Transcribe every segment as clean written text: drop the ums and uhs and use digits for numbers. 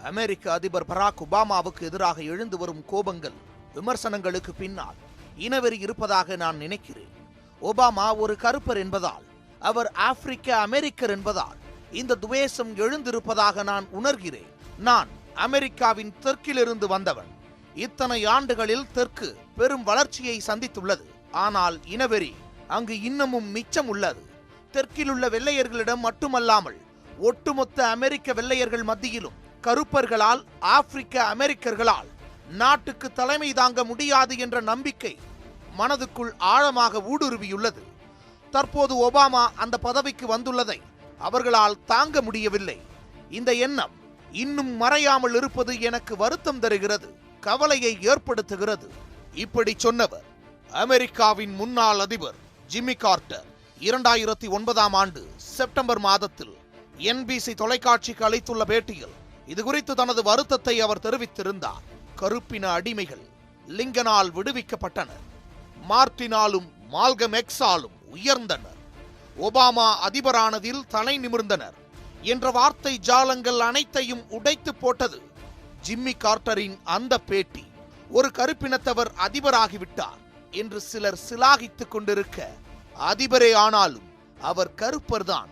அமெரிக்க அதிபர் பராக் ஒபாமாவுக்கு எதிராக எழுந்து வரும் கோபங்கள், விமர்சனங்களுக்கு பின்னால் இனவெறி இருப்பதாக நான் நினைக்கிறேன். ஒபாமா ஒரு கருப்பர் என்பதால், அவர் ஆப்பிரிக்க அமெரிக்கர் என்பதால் இந்த துவேஷம் எழுந்திருப்பதாக நான் உணர்கிறேன். நான் அமெரிக்காவின் தெற்கிலிருந்து வந்தவன். இத்தனை ஆண்டுகளில் தெற்கு பெரும் வளர்ச்சியை சந்தித்துள்ளது. ஆனால் இனவெறி அங்கு இன்னமும் மிச்சம் உள்ளது. தெற்கிலுள்ள வெள்ளையர்களிடம் மட்டுமல்லாமல் ஒட்டுமொத்த அமெரிக்க வெள்ளையர்கள் மத்தியிலும் கருப்பர்களால், ஆப்பிரிக்க அமெரிக்கர்களால் நாட்டுக்கு தலைமை தாங்க முடியாது என்ற நம்பிக்கை மனதுக்குள் ஆழமாக ஊடுருவியுள்ளது. தற்போது ஒபாமா அந்த பதவிக்கு வந்துள்ளதை அவர்களால் தாங்க முடியவில்லை. இந்த எண்ணம் இன்னும் மறையாமல் இருப்பது எனக்கு வருத்தம் தருகிறது, கவலையை ஏற்படுத்துகிறது. இப்படி சொன்னவர் அமெரிக்காவின் முன்னாள் அதிபர் ஜிம்மி கார்ட்டர். 2009 ஆண்டு செப்டம்பர் மாதத்தில் NBC தொலைக்காட்சிக்கு அளித்துள்ள பேட்டியில் இது குறித்து தனது வருத்தத்தை அவர் தெரிவித்திருந்தார். கருப்பின அடிமைகள் லிங்கனால் விடுவிக்கப்பட்டனர், மார்டினாலும் மால்கம் எக்ஸாலும் உயர்ந்தனர், ஒபாமா அதிபரானதில் தலை நிமிர்ந்தனர் என்ற வார்த்தை ஜாலங்கள் அனைத்தையும் உடைத்து போட்டது ஜிம்மி கார்ட்டரின் அந்த பேட்டி. ஒரு கருப்பினத்தவர் அதிபராகிவிட்டார் என்று சிலர் சிலாகித்துக் கொண்டிருக்க, அதிபரே ஆனாலும் அவர் கருப்பர்தான்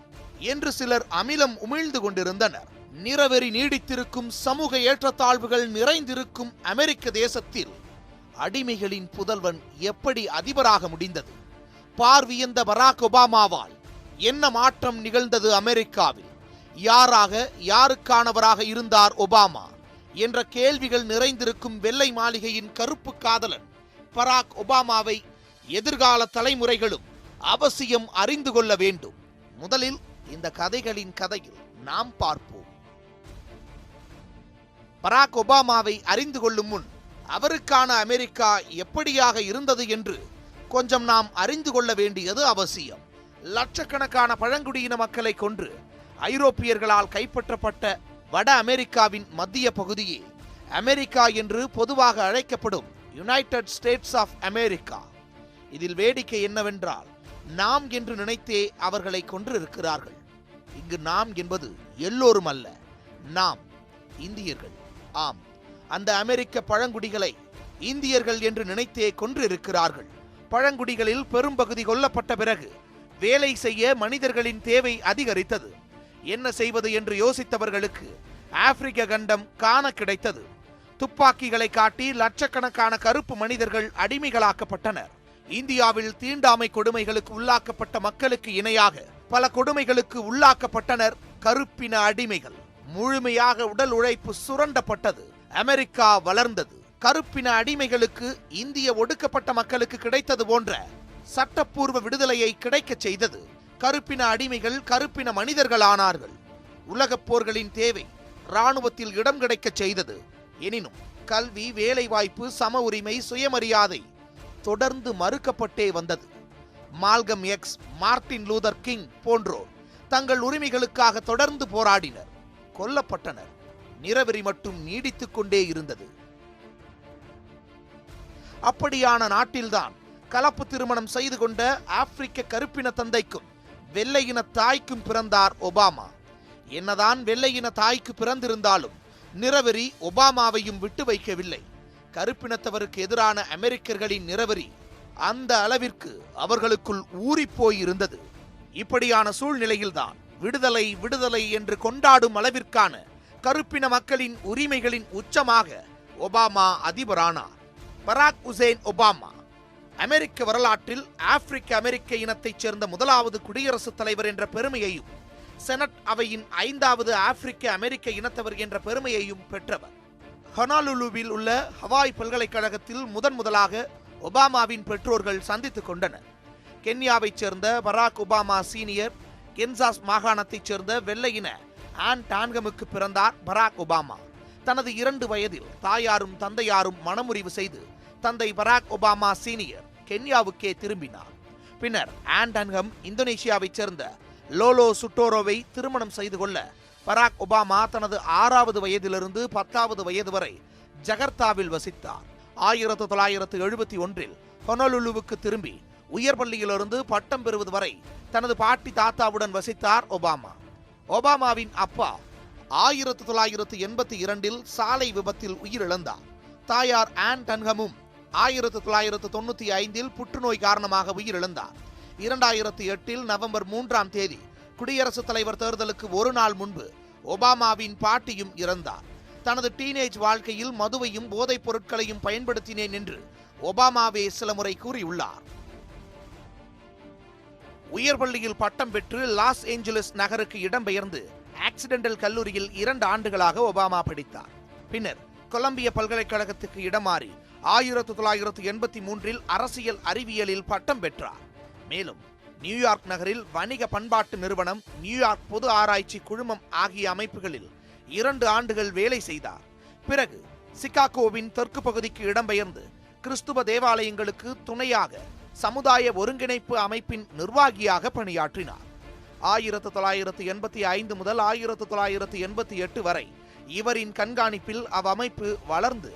என்று சிலர் அமிலம் உமிழ்ந்து கொண்டிருந்தனர். நிறவெறி நீடித்திருக்கும், சமூக ஏற்றத்தாழ்வுகள் நிறைந்திருக்கும் அமெரிக்க தேசத்தில் அடிமைகளின் புதல்வன் எப்படி அதிபராக முடிந்தது? பார்வியந்த பராக் ஒபாமாவால் என்ன மாற்றம் நிகழ்ந்தது அமெரிக்காவில்? யாராக, யாருக்கானவராக இருந்தார் ஒபாமா என்ற கேள்விகள் நிறைந்திருக்கும் வெள்ளை மாளிகையின் கருப்பு காதலன் பராக் ஒபாமாவை எதிர்கால தலைமுறைகளும் அவசியம் அறிந்து கொள்ள வேண்டும். முதலில் இந்த கதைகளின் கதையில் நாம் பார்ப்போம். பராக் ஒபாமாவை அறிந்து கொள்ளும் முன் அவருக்கான அமெரிக்கா எப்படியாக இருந்தது என்று கொஞ்சம் நாம் அறிந்து கொள்ள வேண்டியது அவசியம். லட்சக்கணக்கான பழங்குடியின மக்களை கொன்று ஐரோப்பியர்களால் கைப்பற்றப்பட்ட வட அமெரிக்காவின் மத்திய பகுதியே அமெரிக்கா என்று பொதுவாக அழைக்கப்படும் யுனைடெட் ஸ்டேட்ஸ் ஆஃப் அமெரிக்கா. இதில் வேடிக்கை என்னவென்றால், நாம் என்று நினைத்தே அவர்களை கொன்றிருக்கிறார்கள். இங்கு நாம் என்பது எல்லோரும் அல்ல, நாம் இந்தியர்கள். ஆம், அந்த அமெரிக்க பழங்குடிகளை இந்தியர்கள் என்று நினைத்தே கொன்றிருக்கிறார்கள். பழங்குடிகளில் பெரும்பகுதி கொல்லப்பட்ட பிறகு வேலை செய்ய மனிதர்களின் தேவை அதிகரித்தது. என்ன செய்வது என்று யோசித்தவர்களுக்கு ஆப்பிரிக்க கண்டம் காண கிடைத்தது. துப்பாக்கிகளை காட்டி லட்சக்கணக்கான கருப்பு மனிதர்கள் அடிமைகளாக்கப்பட்டனர். இந்தியாவில் தீண்டாமை கொடுமைகளுக்கு உள்ளாக்கப்பட்ட மக்களுக்கு இணையாக பல கொடுமைகளுக்கு உள்ளாக்கப்பட்டனர் கருப்பின அடிமைகள். முழுமையாக உடல் உழைப்பு சுரண்டப்பட்டது. அமெரிக்கா வளர்ந்தது. கருப்பின அடிமைகளுக்கு இந்திய ஒடுக்கப்பட்ட மக்களுக்கு கிடைத்தது போன்ற சட்டப்பூர்வ விடுதலையை கிடைக்கச் செய்தது. கருப்பின அடிமைகள் கருப்பின மனிதர்களானார்கள். உலகப் போர்களின் தேவை இராணுவத்தில் இடம் கிடைக்கச் செய்தது. எனினும் கல்வி, வேலைவாய்ப்பு, சம உரிமை, சுயமரியாதை தொடர்ந்து மறுக்கப்பட்டே வந்தது. Malcolm X, Martin Luther king போன்றோர் தங்கள் உரிமைகளுக்காக தொடர்ந்து போராடினர், கொல்லப்பட்டனர். நிறவெறி மட்டும் நீடித்துக் கொண்டே இருந்தது. அப்படியான நாட்டில்தான் கலப்பு திருமணம் செய்து கொண்ட ஆப்பிரிக்க கருப்பின தந்தைக்கும் வெள்ளையின தாய்க்கும் பிறந்தார் ஒபாமா. என்னதான் வெள்ளையின தாய்க்கு பிறந்திருந்தாலும் நிறவெறி ஒபாமாவையும் விட்டு வைக்கவில்லை. கருப்பினத்தவருக்கு எதிரான அமெரிக்கர்களின் நிறவெறி அந்த அளவிற்கு அவர்களுக்குள் ஊறிப்போயிருந்தது. இப்படியான சூழ்நிலையில்தான் விடுதலை விடுதலை என்று கொண்டாடும் அளவிற்கான கருப்பின மக்களின் உரிமைகளின் உச்சமாக ஒபாமா அதிபரானார். பராக் ஹுசேன் ஒபாமா அமெரிக்க வரலாற்றில் ஆப்பிரிக்க அமெரிக்க இனத்தைச் சேர்ந்த முதலாவது குடியரசுத் தலைவர் என்ற பெருமையையும், செனட் அவையின் 5வது ஆப்பிரிக்க அமெரிக்க இனத்தவர் என்ற பெருமையையும் பெற்றவர். ஹொனாலுலுவில் உள்ள ஹவாய் பல்கலைக்கழகத்தில் முதலாக ஒபாமாவின் பெற்றோர்கள் சந்தித்துக் கொண்டனர். கென்யாவைச் சேர்ந்த பராக் ஒபாமா சீனியர் கென்சாஸ் மாகாணத்தைச் சேர்ந்த வெள்ளையின ஆன் டான்கமுக்கு பிறந்தார் பராக் ஒபாமா. தனது 2 வயதில் தாயாரும் தந்தையாரும் மனமுறிவு செய்து தந்தை பராக் ஒபாமா சீனியர் கென்யாவுக்கே திரும்பினார். பின்னர் ஆன் டான்கம் இந்தோனேஷியாவைச் சேர்ந்த லோலோ சுட்டோரோவை திருமணம் செய்து கொள்ள பராக் ஒபாமா தனது 6வது வயதிலிருந்து 10வது வயது வரை ஜகர்த்தாவில் வசித்தார். 1971 ஹொனலுலுவுக்கு திரும்பி உயர்பள்ளியிலிருந்து பட்டம் பெறுவது வரை தனது பாட்டி தாத்தாவுடன் வசித்தார் ஒபாமா. ஒபாமாவின் அப்பா 1982 சாலை விபத்தில் உயிரிழந்தார். தாயார் ஆன் டன்ஹமும் 1995 புற்றுநோய் காரணமாக உயிரிழந்தார். 2008 நவம்பர் 3 குடியரசுத் தலைவர் தேர்தலுக்கு ஒரு நாள் முன்பு ஒபாமாவின் பாட்டியும் இறந்தார். தனது டீனேஜ் வாழ்க்கையில் மதுவையும் போதைப் பொருட்களையும் பயன்படுத்தினேன் என்று ஒபாமாவே சில முறை கூறியுள்ளார். உயர்பள்ளியில் பட்டம் பெற்று லாஸ் ஏஞ்சலஸ் நகருக்கு இடம்பெயர்ந்து ஆக்சிடென்டல் கல்லூரியில் 2 ஆண்டுகளாக ஒபாமா படித்தார். பின்னர் கொலம்பியா பல்கலைக்கழகத்துக்கு இடமாறி 1983 அரசியல் அறிவியலில் பட்டம் பெற்றார். மேலும் நியூயார்க் நகரில் வணிக பண்பாட்டு நிறுவனம், நியூயார்க் பொது ஆராய்ச்சி குழுமம் ஆகிய அமைப்புகளில் 2 ஆண்டுகள் வேலை செய்தார். பிறகு சிகாகோவின் தெற்கு பகுதிக்கு இடம்பெயர்ந்து கிறிஸ்துவ தேவாலயங்களுக்கு துணையாக சமுதாய ஒருங்கிணைப்பு அமைப்பின் நிர்வாகியாக பணியாற்றினார். 1985 முதல் 1988 வரை இவரின் கண்காணிப்பில் அவ்வமைப்பு வளர்ந்து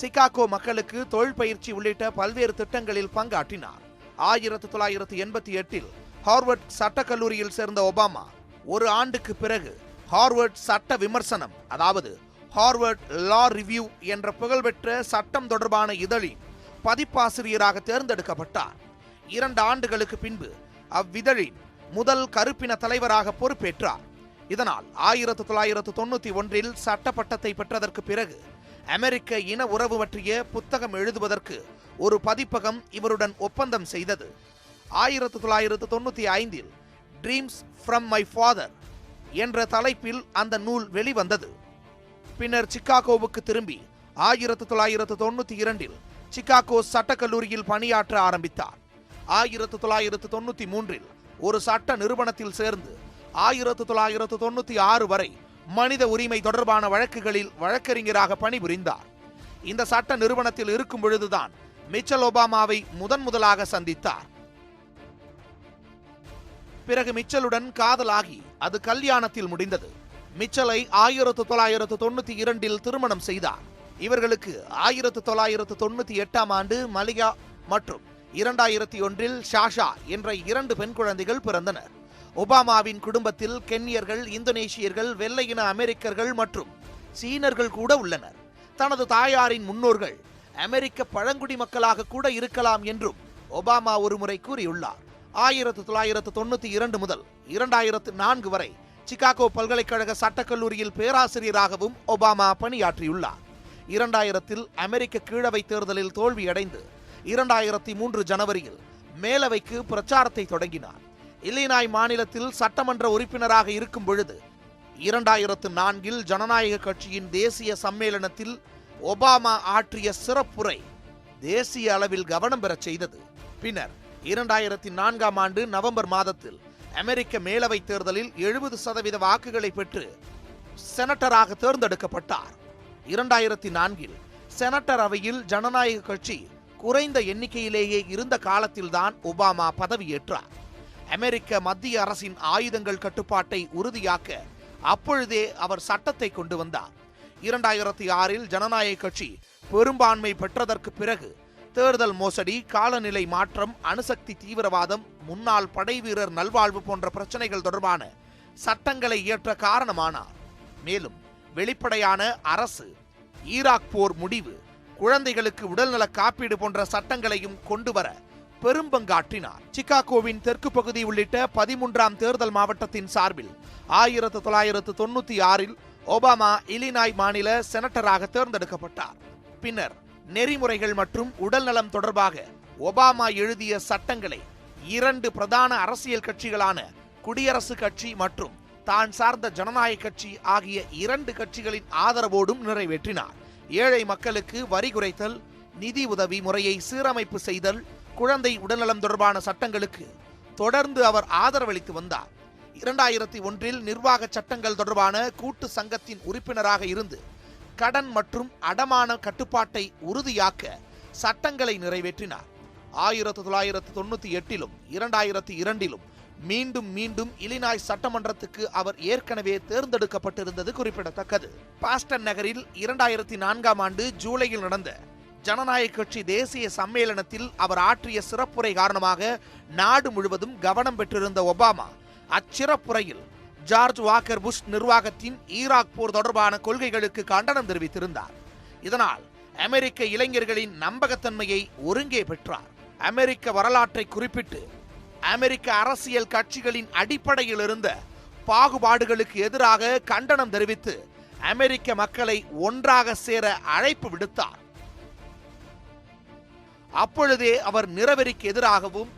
சிகாகோ மக்களுக்கு தொழில் பயிற்சி உள்ளிட்ட பல்வேறு திட்டங்களில் பங்காற்றினார். 1988 ஹார்வர்ட் சட்டக்கல்லூரியில் சேர்ந்த ஒபாமா ஒரு ஆண்டுக்கு பிறகு ஹார்வர்ட் சட்ட விமர்சனம், அதாவது ஹார்வர்ட் லா ரிவ்யூ என்ற புகழ்பெற்ற சட்டம் தொடர்பான இதழின் பதிப்பாசிரியராக தேர்ந்தெடுக்கப்பட்டார். 2 ஆண்டுகளுக்கு பின்பு அவ்விதழின் முதல் கருப்பின தலைவராக பொறுப்பேற்றார். இதனால் 1991 சட்ட பட்டத்தை பெற்றதற்கு பிறகு அமெரிக்க இன உறவு பற்றிய புத்தகம் எழுதுவதற்கு ஒரு பதிப்பகம் இவருடன் ஒப்பந்தம் செய்தது. 1995 ட்ரீம்ஸ் ஃப்ரம் மை ஃபாதர் என்ற தலைப்பில் அந்த நூல் வெளிவந்தது. பின்னர் சிகாகோவுக்கு திரும்பி 1992 சிகாகோ சட்டக்கல்லூரியில் பணியாற்ற ஆரம்பித்தார். 1993 ஒரு சட்ட நிறுவனத்தில் சேர்ந்து 1996 வரை மனித உரிமை தொடர்பான வழக்குகளில் வழக்கறிஞராக பணிபுரிந்தார். இந்த சட்ட நிறுவனத்தில் இருக்கும் பொழுதுதான் மிச்சல் ஒபாமாவை முதலாக சந்தித்தார். பிறகு மிச்சலுடன் காதலாகி அது கல்யாணத்தில் முடிந்தது. மிச்சலை 1992 திருமணம் செய்தார். இவர்களுக்கு 1998 மலிகா மற்றும் 2001 ஷாஷா என்ற 2 பெண் குழந்தைகள் பிறந்தனர். ஒபாமாவின் குடும்பத்தில் கென்யர்கள், இந்தோனேஷியர்கள், வெள்ளையின அமெரிக்கர்கள் மற்றும் சீனர்கள் கூட உள்ளனர். தனது தாயாரின் முன்னோர்கள் அமெரிக்க பழங்குடி மக்களாக கூட இருக்கலாம் என்றும் ஒபாமா ஒருமுறை கூறியுள்ளார். 1992 முதல் 2004 வரை சிகாகோ பல்கலைக்கழக சட்டக்கல்லூரியில் பேராசிரியராகவும் ஒபாமா பணியாற்றியுள்ளார். 2000 அமெரிக்க கீழவை தேர்தலில் தோல்வியடைந்து 2003 ஜனவரியில் மேலவைக்கு பிரச்சாரத்தை தொடங்கினார். இல்லினாய் மாநிலத்தில் சட்டமன்ற உறுப்பினராக இருக்கும் பொழுது 2004 ஜனநாயக கட்சியின் தேசிய சம்மேளனத்தில் ஒபாமா ஆற்றிய சிறப்புரை தேசிய அளவில் கவனம் பெறச் செய்தது. பின்னர் 2004 நவம்பர் மாதத்தில் அமெரிக்க மேலவை தேர்தலில் 70% வாக்குகளை பெற்று செனட்டராக தேர்ந்தெடுக்கப்பட்டார். 2004 செனட்டர் அவையில் ஜனநாயக கட்சி குறைந்த எண்ணிக்கையிலேயே இருந்த காலத்தில்தான் ஒபாமா பதவியேற்றார். அமெரிக்க மத்திய அரசின் ஆயுதங்கள் கட்டுப்பாட்டை உறுதியாக்க அப்பொழுதே அவர் சட்டத்தை கொண்டு வந்தார். 2006 ஜனநாயக கட்சி பெரும்பான்மை பெற்றதற்கு பிறகு தேர்தல் மோசடி, காலநிலை மாற்றம், அணுசக்தி தீவிரவாதம், முன்னாள் படை வீரர் நல்வாழ்வு போன்ற பிரச்சனைகள் தொடர்பான சட்டங்களை இயற்ற காரணமானார். மேலும் வெளிப்படையான அரசு, ஈராக் போர் முடிவு, குழந்தைகளுக்கு உடல்நல காப்பீடு போன்ற சட்டங்களையும் கொண்டுவர பெரும்பங்காற்றினார். சிகாகோவின் தெற்கு பகுதி உள்ளிட்ட 13ஆம் தேர்தல் மாவட்டத்தின் சார்பில் 1996 ஒபாமா இல்லினாய் மாநில செனட்டராக தேர்ந்தெடுக்கப்பட்டார். பின்னர் நெறிமுறைகள் மற்றும் உடல்நலம் தொடர்பாக ஒபாமா எழுதிய சட்டங்களை 2 பிரதான அரசியல் கட்சிகளான குடியரசுக் கட்சி மற்றும் தான் சார்ந்த ஜனநாயக கட்சி ஆகிய 2 கட்சிகளின் ஆதரவோடும் நிறைவேற்றினார். ஏழை மக்களுக்கு வரி குறைத்தல், நிதி உதவி முறையை சீரமைப்பு செய்தல், குழந்தை உடல்நலம் தொடர்பான சட்டங்களுக்கு தொடர்ந்து அவர் ஆதரவளித்து வந்தார். 2001 நிர்வாக சட்டங்கள் தொடர்பான கூட்டு சங்கத்தின் உறுப்பினராக இருந்து கடன் மற்றும் அடமான கட்டுப்பாட்டை உறுதியாக்க சட்டங்களை நிறைவேற்றினார். 1998 2002 மீண்டும் இல்லினாய் சட்டமன்றத்துக்கு அவர் ஏற்கனவே தேர்ந்தெடுக்கப்பட்டிருந்தது குறிப்பிடத்தக்கது. பாஸ்டன் நகரில் 2004 ஜூலையில் நடந்த ஜனநாயக கட்சி தேசிய சம்மேளனத்தில் அவர் ஆற்றிய சிறப்புரை காரணமாக நாடு முழுவதும் கவனம் பெற்றிருந்த ஒபாமா அச்சிறப்புரையில் ஜார்ஜ் வாக்கர் புஷ் நிர்வாகத்தின் ஈராக் போர் தொடர்பான கொள்கைகளுக்கு கண்டனம் தெரிவித்திருந்தார். இதனால் அமெரிக்க இளைஞர்களின் நம்பகத்தன்மையை ஒருங்கே பெற்றார். அமெரிக்க வரலாற்றை குறிப்பிட்டு அமெரிக்க அரசியல் கட்சிகளின் அடிப்படையில் இருந்த பாகுபாடுகளுக்கு எதிராக கண்டனம் தெரிவித்து அமெரிக்க மக்களை ஒன்றாக சேர அழைப்பு விடுத்தார். அப்பொழுதே அவர் நிறவெறிக்கு எதிராகவும்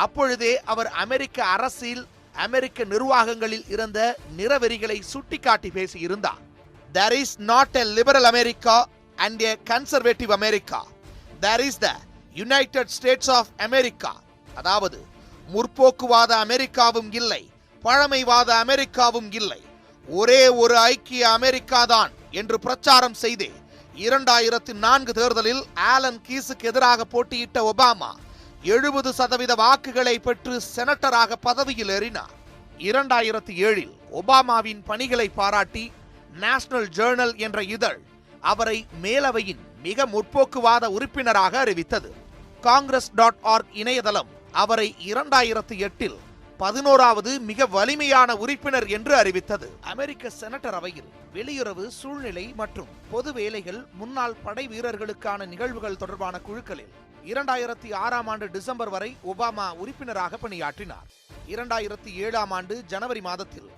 அப்பொழுதே அவர் அமெரிக்க அரசியல் அமெரிக்க நிர்வாகங்களில் இருந்த நிறவெறிகளை சுட்டிக்காட்டி பேசியிருந்தார். There is not a liberal America and a conservative America. There is the United States of America. அதாவது முற்போக்குவாத அமெரிக்காவும் இல்லை, பழமைவாத அமெரிக்காவும் இல்லை, ஒரே ஒரு ஐக்கிய அமெரிக்கா தான் என்று பிரச்சாரம் செய்து 2004 தேர்தலில் ஆலன் கீஸுக்கு எதிராக போட்டியிட்ட ஒபாமா 70% வாக்குகளை பெற்று செனட்டராக பதவியில் ஏறினார். 2007 ஒபாமாவின் பணிகளை பாராட்டி நேஷனல் ஜேர்னல் என்ற இதழ் அவரை மேலவையின் மிக முற்போக்குவாத உறுப்பினராக அறிவித்தது. Congress.org இணையதளம் அவரை 2008 11வது மிக வலிமையான உறுப்பினர் என்று அறிவித்தது. அமெரிக்க செனட்டர் அவையில் வெளியுறவு, சூழ்நிலை மற்றும் பொது வேலைகள், முன்னாள் படை வீரர்களுக்கான நிகழ்வுகள் தொடர்பான குழுக்களில் 2006 ஆண்டு டிசம்பர் வரை ஒபாமா உறுப்பினராக பணியாற்றினார். 2007 ஆண்டு ஜனவரி மாதத்தில்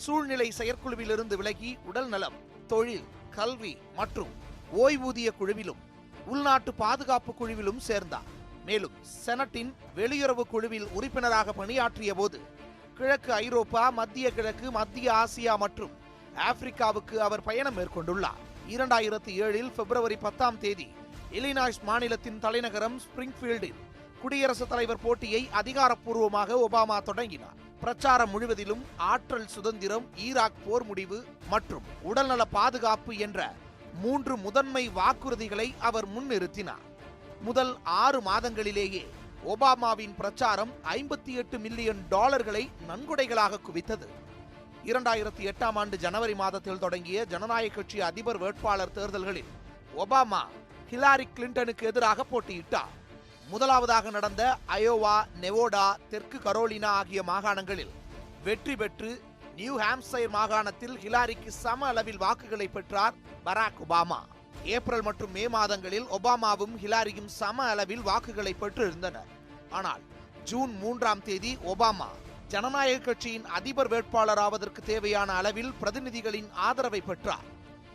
சூழ்நிலை செயற்குழுவிலிருந்து விலகி உடல் நலம், தொழில், கல்வி மற்றும் ஓய்வூதிய குழுவிலும் உள்நாட்டு பாதுகாப்பு குழுவிலும் சேர்ந்தார். மேலும் செனட்டின் வெளியுறவு குழுவில் உறுப்பினராக பணியாற்றிய போது கிழக்கு ஐரோப்பா, மத்திய கிழக்கு, மத்திய ஆசியா மற்றும் ஆப்பிரிக்காவுக்கு அவர் பயணம் மேற்கொண்டுள்ளார். 2007 பிப்ரவரி 10 இல்லினாய்ஸ் மாநிலத்தின் தலைநகரம் ஸ்பிரிங்ஃபீல்டில் குடியரசுத் தலைவர் போட்டியை அதிகாரப்பூர்வமாக ஒபாமா தொடங்கினார். பிரச்சாரம் முழுவதிலும் ஆற்றல் சுதந்திரம், ஈராக் போர் முடிவு மற்றும் உடல்நல பாதுகாப்பு என்ற 3 முதன்மை வாக்குறுதிகளை அவர் முன்னிறுத்தினார். முதல் 6 மாதங்களிலேயே ஒபாமாவின் பிரச்சாரம் $58 மில்லியன் நன்கொடைகளாக குவித்தது. 2008 ஆண்டு ஜனவரி மாதத்தில் தொடங்கிய ஜனநாயக கட்சி அதிபர் வேட்பாளர் தேர்தல்களில் ஒபாமா ஹிலாரி கிளின்டனுக்கு எதிராக போட்டியிட்டார். முதலாவதாக நடந்த அயோவா, நெவோடா, தெற்கு கரோலினா ஆகிய மாகாணங்களில் வெற்றி பெற்று நியூ ஹாம்சைர் மாகாணத்தில் ஹிலாரிக்கு சம அளவில் வாக்குகளை பெற்றார் பராக் ஒபாமா. ஏப்ரல் மற்றும் மே மாதங்களில் ஒபாமாவும் ஹிலாரியும் சம அளவில் வாக்குகளை பெற்றிருந்தனர். ஆனால் ஜூன் 3 ஒபாமா ஜனநாயக கட்சியின் அதிபர் வேட்பாளராவதற்கு தேவையான அளவில் பிரதிநிதிகளின் ஆதரவை பெற்றார்.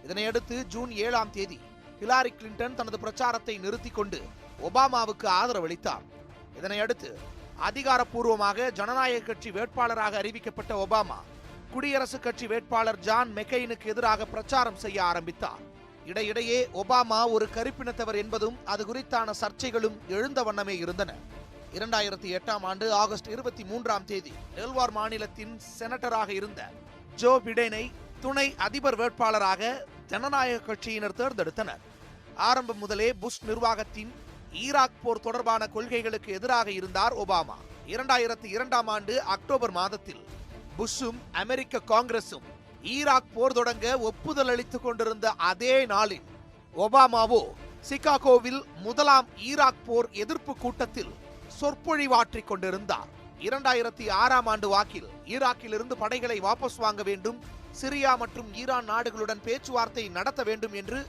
இதனையடுத்து ஜூன் 7 ஹிலாரி கிளின்டன் தனது பிரச்சாரத்தை நிறுத்திக் கொண்டு ஒபாமாவுக்கு ஆதரவளித்தார். இதனையடுத்து அதிகாரப்பூர்வமாக ஜனநாயக கட்சி வேட்பாளராக அறிவிக்கப்பட்ட ஒபாமா குடியரசுக் கட்சி வேட்பாளர் ஜான் மெக்கெயினுக்கு எதிராக பிரச்சாரம் செய்ய ஆரம்பித்தார். இடையிடையே ஒபாமா ஒரு கருப்பினத்தவர் என்பதும் அது குறித்தான சர்ச்சைகளும் எழுந்த வண்ணமே இருந்தன. 2008 ஆண்டு ஆகஸ்ட் 23 டெல்வார் மாநிலத்தின் செனட்டராக இருந்த ஜோ பிடெனை துணை அதிபர் வேட்பாளராக ஜனநாயக கட்சியினர் தேர்ந்தெடுத்தனர். ஆரம்பம் முதலே புஷ் நிர்வாகத்தின் ஈராக் போர் தொடர்பான கொள்கைகளுக்கு எதிராக இருந்தார் ஒபாமா. 2002 ஆண்டு அக்டோபர் மாதத்தில் புஷும் அமெரிக்க காங்கிரசும் ஈராக் போர் தொடங்க ஒப்புதல் அளித்துக் கொண்டிருந்த அதே நாளில் ஒபாமாவோ சிகாகோவில் முதலாம் ஈராக் போர் எதிர்ப்பு கூட்டத்தில் சொற்பொழிவாற்றிக் கொண்டிருந்தார். 2006 ஆண்டு வாக்கில் ஈராக்கில் இருந்து படைகளை வாபஸ் வாங்க வேண்டும், சிரியா மற்றும் ஈரான் நாடுகளுடன் பேச்சுவார்த்தை நடத்த வேண்டும் என்று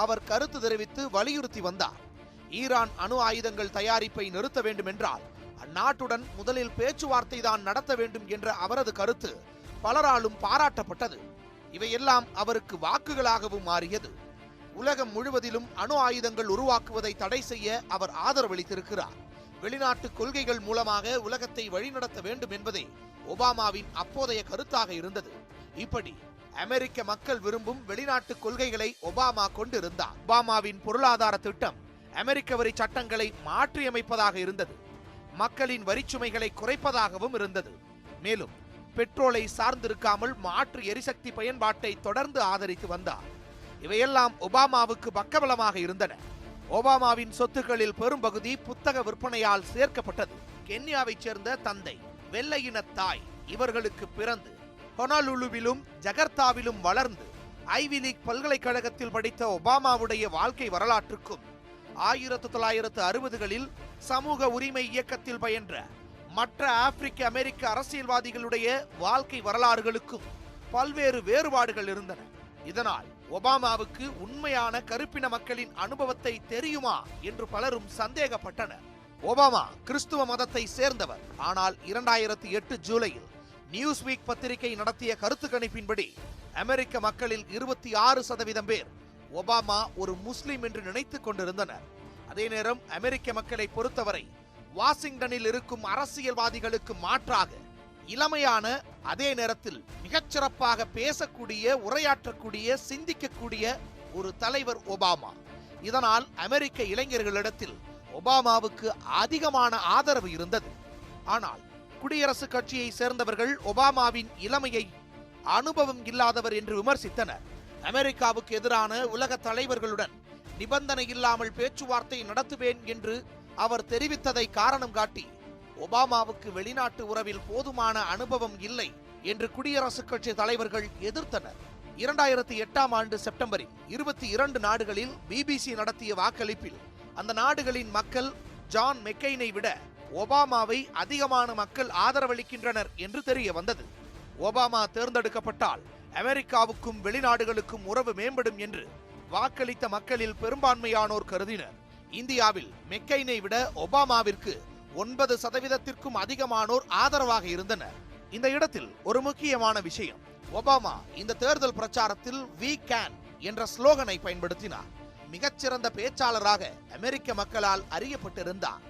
அவர் கருத்து தெரிவித்து வலியுறுத்தி வந்தார். ஈரான் அணு ஆயுதங்கள் தயாரிப்பை நிறுத்த வேண்டும் என்றால் அந்நாட்டுடன் முதலில் பேச்சுவார்த்தை தான் நடத்த வேண்டும் என்ற அவரது கருத்து பலராலும் பாராட்டப்பட்டது. இவையெல்லாம் அவருக்கு வாக்குகளாகவும் மாறியது. உலகம் முழுவதிலும் அணு ஆயுதங்கள் உருவாக்குவதை தடை செய்ய அவர் ஆதரவளித்திருக்கிறார். வெளிநாட்டு கொள்கைகள் மூலமாக உலகத்தை வழிநடத்த வேண்டும் என்பதே ஒபாமாவின் அப்போதைய கருத்தாக இருந்தது. இப்படி அமெரிக்க மக்கள் விரும்பும் வெளிநாட்டு கொள்கைகளை ஒபாமா கொண்டிருந்தார். ஒபாமாவின் பொருளாதார திட்டம் அமெரிக்க வரி சட்டங்களை மாற்றியமைப்பதாக இருந்தது. மக்களின் வரிச்சுமைகளை குறைப்பதாகவும் இருந்தது. மேலும் பெட்ரோலை சார்ந்திருக்காமல் மாற்று எரிசக்தி பயன்பாட்டை தொடர்ந்து ஆதரித்து வந்தார். இவையெல்லாம் ஒபாமாவுக்கு பக்கபலமாக இருந்தன. ஒபாமாவின் சொத்துக்களில் பெரும்பகுதி புத்தக விற்பனையால் சேர்க்கப்பட்டது. கென்யாவைச் சேர்ந்த தந்தை, வெள்ளையின தாய் இவர்களுக்கு பிறந்து ஹொனலுலுவிலும் ஜகர்த்தாவிலும் வளர்ந்து ஐவி லீக் பல்கலைக்கழகத்தில் படித்த ஒபாமாவுடைய வாழ்க்கை வரலாற்றுக்கும் 1960களில் சமூக உரிமை இயக்கத்தில் பயின்ற மற்ற ஆப்பிரிக்க அமெரிக்க அரசியல்வாதிகளுடைய வாழ்க்கை வரலாறுகளுக்கும் பல்வேறு வேறுபாடுகள் இருந்தன. இதனால் ஒபாமாவுக்கு உண்மையான கருப்பின மக்களின் அனுபவத்தை தெரியுமா என்று பலரும் சந்தேகப்பட்டனர். ஒபாமா கிறிஸ்துவ மதத்தை சேர்ந்தவர். ஆனால் 2008 ஜூலையில் நியூஸ்வீக் பத்திரிகை நடத்திய கருத்து கணிப்பின்படி அமெரிக்க மக்களில் 26% பேர் ஒபாமா ஒரு முஸ்லிம் என்று நினைத்துக் கொண்டிருந்தனர். அதே நேரம் அமெரிக்க மக்களை பொறுத்தவரை வாஷிங்டனில் இருக்கும் அரசியல்வாதிகளுக்கு மாற்றாக இளமையான, அதே நேரத்தில் மிகச்சிறப்பாக பேசக்கூடிய, உரையாற்றக்கூடிய, சிந்திக்கக்கூடிய ஒரு தலைவர் ஒபாமா. இதனால் அமெரிக்க இளைஞர்களிடத்தில் ஒபாமாவுக்கு அதிகமான ஆதரவு இருந்தது. ஆனால் குடியரசுக் கட்சியை சேர்ந்தவர்கள் ஒபாமாவின் இளமையை அனுபவம் இல்லாதவர் என்று விமர்சித்தனர். அமெரிக்காவுக்கு எதிரான உலக தலைவர்களுடன் நிபந்தனை இல்லாமல் பேச்சுவார்த்தை நடத்துவேன் என்று அவர் தெரிவித்ததை காரணம் காட்டி ஒபாமாவுக்கு வெளிநாட்டு உறவில் போதுமான அனுபவம் இல்லை என்று குடியரசுக் கட்சி தலைவர்கள் எதிர்த்தனர். 2008 ஆண்டு செப்டம்பரில் 22 நாடுகளில் பிபிசி நடத்திய வாக்களிப்பில் அந்த நாடுகளின் மக்கள் ஜான் மெக்கெயினை விட ஒபாமாவை அதிகமான மக்கள் ஆதரவளிக்கின்றனர் என்று தெரிய வந்தது. ஒபாமா தேர்ந்தெடுக்கப்பட்டால் அமெரிக்காவுக்கும் வெளிநாடுகளுக்கும் உறவு மேம்படும் என்று வாக்களித்த மக்களில் பெரும்பான்மையானோர் கருதினர். இந்தியாவில் மெக்கெயினை விட ஒபாமாவிற்கு 9% அதிகமானோர் ஆதரவாக இருந்தனர். இந்த இடத்தில் ஒரு முக்கியமான விஷயம், ஒபாமா இந்த தேர்தல் பிரச்சாரத்தில் "We can" என்ற ஸ்லோகனை பயன்படுத்தினார். மிகச்சிறந்த பேச்சாளராக அமெரிக்க மக்களால் அறியப்பட்டிருந்தார்.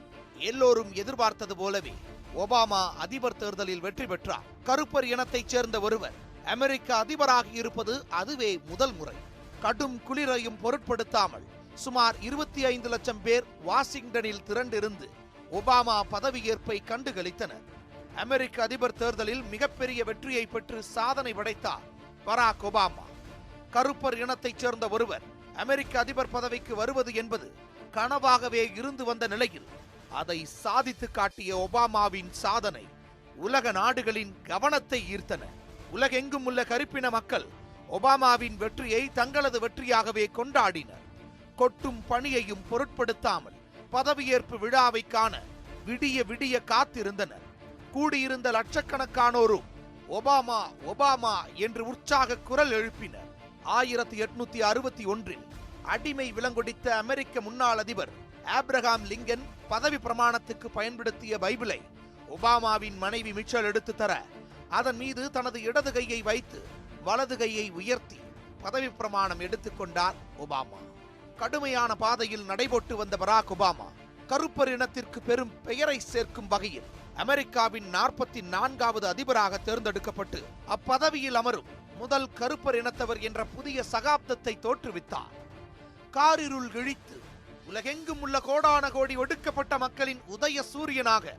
எல்லோரும் எதிர்பார்த்தது போலவே ஒபாமா அதிபர் தேர்தலில் வெற்றி பெற்றார். கருப்பர் இனத்தைச் சேர்ந்த ஒருவர் அமெரிக்க அதிபராக இருப்பது அதுவே முதல் முறை. கடும் குளிரையும் பொருட்படுத்தாமல் சுமார் 25 லட்சம் பேர் வாஷிங்டனில் திரண்டிருந்து ஒபாமா பதவியேற்பை கண்டுகளித்தனர். அமெரிக்க அதிபர் தேர்தலில் மிகப்பெரிய வெற்றியை பெற்று சாதனை படைத்தார் பராக் ஒபாமா. கருப்பர் இனத்தைச் சேர்ந்த ஒருவர் அமெரிக்க அதிபர் பதவிக்கு வருவது என்பது கனவாகவே இருந்து வந்த நிலையில் அதை சாதித்து காட்டிய ஒபாமாவின் சாதனை உலக நாடுகளின் கவனத்தை ஈர்த்தன. உலகெங்கும் உள்ள கருப்பின மக்கள் ஒபாமாவின் வெற்றியை தங்களது வெற்றியாகவே கொண்டாடினர். கொட்டும் பணியையும் பொருட்படுத்தாமல் பதவியேற்பு விழாவை காண விடிய விடிய காத்திருந்தனர். கூடியிருந்த லட்சக்கணக்கானோரும் ஒபாமா ஒபாமா என்று உற்சாக குரல் எழுப்பினர். 1861 அடிமை விலங்கொடித்த அமெரிக்க முன்னாள் அதிபர் ஆப்ரஹாம் லிங்கன் பதவி பிரமாணத்துக்கு பயன்படுத்திய பைபிளை ஒபாமாவின் மனைவி மிச்சல் எடுத்து தர, அதன் மீது தனது இடது கையை வைத்து வலது கையை உயர்த்தி பதவி பிரமாணம் எடுத்துக்கொண்டார் ஒபாமா. கடுமையான பாதையில் நடைபோட்டு வந்த பராக் ஒபாமா கருப்பர் இனத்திற்கு பெரும் பெயரை சேர்க்கும் வகையில் அமெரிக்காவின் 44வது அதிபராக தேர்ந்தெடுக்கப்பட்டு அப்பதவியில் அமரும் முதல் கருப்பர் இனத்தவர் என்ற புதிய சகாப்தத்தை தோற்றுவித்தார். காரிருள் கிழித்து உலகெங்கும் உள்ள கோடான கோடி ஒடுக்கப்பட்ட மக்களின் உதய சூரியனாக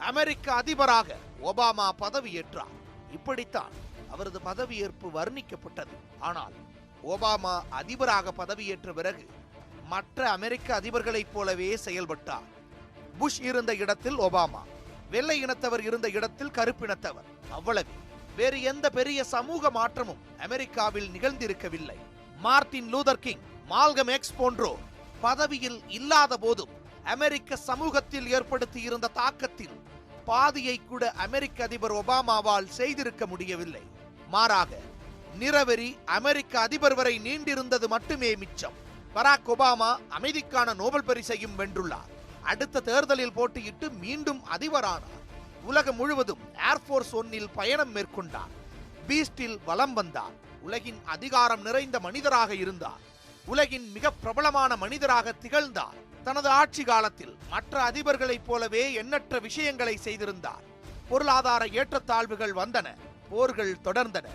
அமெரிக்க அதிபராக ஒபாமா பதவியேற்றார். இப்படித்தான் அவரது பதவியேற்பு வர்ணிக்கப்பட்டது. ஆனால் ஒபாமா அதிபராக பதவியேற்ற பிறகு மற்ற அமெரிக்க அதிபர்களைப் போலவே செயல்பட்டார். புஷ் இருந்த இடத்தில் ஒபாமா, வெள்ளை இனத்தவர் இருந்த இடத்தில் கருப்பினத்தவர், அவ்வளவு. வேறு எந்த பெரிய சமூக மாற்றமும் அமெரிக்காவில் நிகழ்ந்திருக்கவில்லை. Martin Luther King, Malcolm X போன்றோர் பதவியில் இல்லாத போதும் அமெரிக்க சமூகத்தில் ஏற்படுத்தி இருந்த தாக்கத்தில் பாதியை கூட அமெரிக்க அதிபர் ஒபாமாவால் செய்திருக்க முடியவில்லை. மாறாக நிறவெறி அமெரிக்க அதிபர் வரை நீண்டிருந்தது மட்டுமே மிச்சம். பராக் ஒபாமா அமைதிக்கான நோபல் பரிசையும் வென்றுள்ளார். அடுத்த தேர்தலில் போட்டியிட்டு மீண்டும் அதிபரானார். உலகம் முழுவதும் ஏர்போர்ஸ் 1 பயணம் மேற்கொண்டார். பீஸ்டில் வலம் வந்தார். உலகின் அதிகாரம் நிறைந்த மனிதராக இருந்தார். உலகின் மிக பிரபலமான மனிதராக திகழ்ந்தார். தனது ஆட்சி காலத்தில் மற்ற அதிபர்களைப் போலவே எண்ணற்ற விஷயங்களை செய்திருந்தார். பொருளாதார ஏற்றத்தாழ்வுகள் வந்தன, போர்கள் தொடர்ந்தன.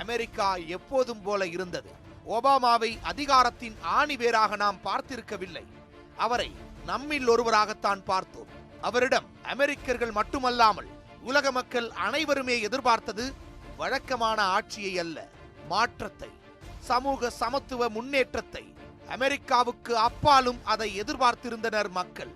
அமெரிக்கா எப்போதும் போல இருந்தது. ஒபாமாவை அதிகாரத்தின் ஆணிவேராக நாம் பார்த்திருக்கவில்லை. அவரை நம்மில் ஒருவராகத்தான் பார்த்தோம். அவரிடம் அமெரிக்கர்கள் மட்டுமல்லாமல் உலக மக்கள் அனைவருமே எதிர்பார்த்தது வழக்கமான ஆட்சியை அல்ல, மாற்றத்தை, சமூக சமத்துவ முன்னேற்றத்தை. அமெரிக்காவுக்கு அப்பாலும் அதை எதிர்பார்த்திருந்தனர் மக்கள்.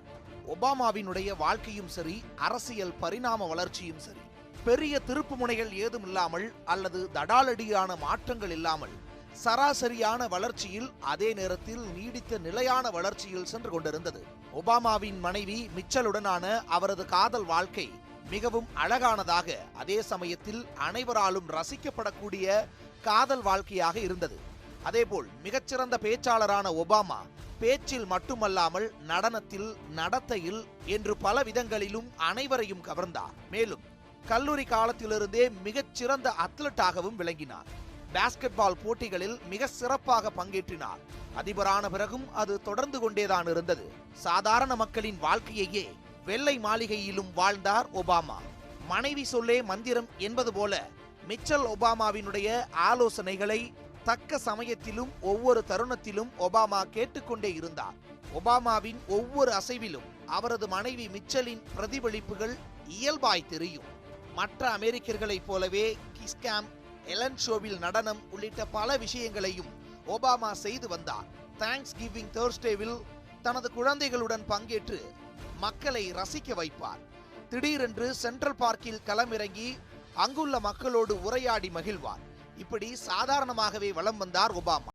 ஒபாமாவினுடைய வாழ்க்கையும் சரி, அரசியல் பரிணாம வளர்ச்சியும் சரி, பெரிய திருப்பு முனைகள் ஏதும் இல்லாமல் அல்லது தடாலடியான மாற்றங்கள் இல்லாமல் சராசரியான வளர்ச்சியில், அதே நேரத்தில் நீடித்த நிலையான வளர்ச்சியில் சென்று கொண்டிருந்தது. ஒபாமாவின் மனைவி மிச்சலுடனான அவரது காதல் வாழ்க்கை மிகவும் அழகானதாக, அதே சமயத்தில் அனைவராலும் ரசிக்கப்படக்கூடிய காதல் வாழ்க்கையாக இருந்தது. அதேபோல் மிகச்சிறந்த பேச்சாளரான ஒபாமா பேச்சில் மட்டுமல்லாமல் நடனத்தில், நடத்தையில் என்று பல விதங்களிலும் அனைவரையும் கவர்ந்தார். மேலும் கல்லூரி காலத்திலிருந்தே மிகச்சிறந்த அத்லட்டாகவும் விளங்கினார். பாஸ்கெட் பால் போட்டிகளில் மிக சிறப்பாக பங்கேற்றினார். அதிபரான பிறகும் அது தொடர்ந்து கொண்டேதான் இருந்தது. சாதாரண மக்களின் வாழ்க்கையையே வெள்ளை மாளிகையிலும் வாழ்ந்தார் ஒபாமா. மனைவி சொல்லே மந்திரம் என்பது போல மிச்சல் ஒபாமாவினுடைய ஆலோசனைகளை தக்க சமயத்திலும் ஒவ்வொரு தருணத்திலும் ஒபாமா கேட்டுக்கொண்டே இருந்தார். ஒபாமாவின் ஒவ்வொரு அசைவிலும் அவரது மனைவி மிச்சலின் பிரதிபலிப்புகள் இயல்பாய் தெரியும். மற்ற அமெரிக்கர்களைப் போலவே கிஸ்காம், எலன் ஷோவில் நடனம் உள்ளிட்ட பல விஷயங்களையும் ஒபாமா செய்து வந்தார். தேங்க்ஸ் கிவிங் தேர்ஸ்டேவில் தனது குழந்தைகளுடன் பங்கேற்று மக்களை ரசிக்க வைப்பார். திடீரென்று சென்ட்ரல் பார்க்கில் களமிறங்கி அங்குள்ள மக்களோடு உரையாடி மகிழ்வார். இப்படி சாதாரணமாகவே வலம் வந்தார் ஒபாமா.